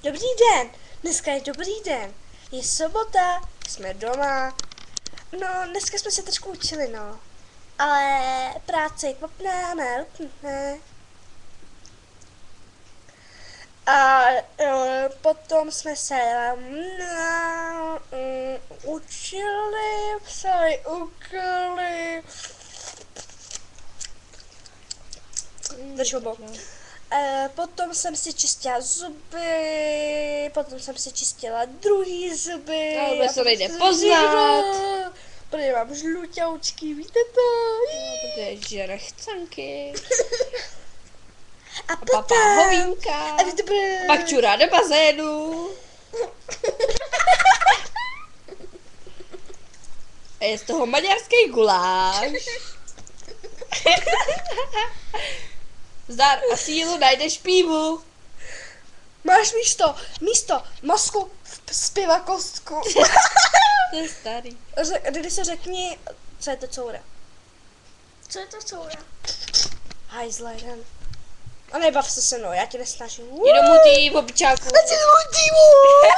Dobrý den, dneska je dobrý den. Je sobota, jsme doma. No, dneska jsme se trošku učili, no. Ale práce je kvapná, ne. A potom jsme se učili, psali úkoly. Potom jsem si čistila zuby, potom jsem si čistila druhý zuby. Ale vůbec to nejde poznat. Protože mám žluťoučky, víte to? No, protože žere chcanky. A Papá hovínka. A Pak čurá do bazénu. A je z toho maďarský guláš. Zdar a sílu najdeš pívu. Máš místo mozku zpěva kostku. To je starý. Když se řekni, co je to coura? Co je to coura? Hajzla jeden. A nebav se mnou, já tě nesnažím. Jdu mu tý v obyčáku. Já tě nemůžu.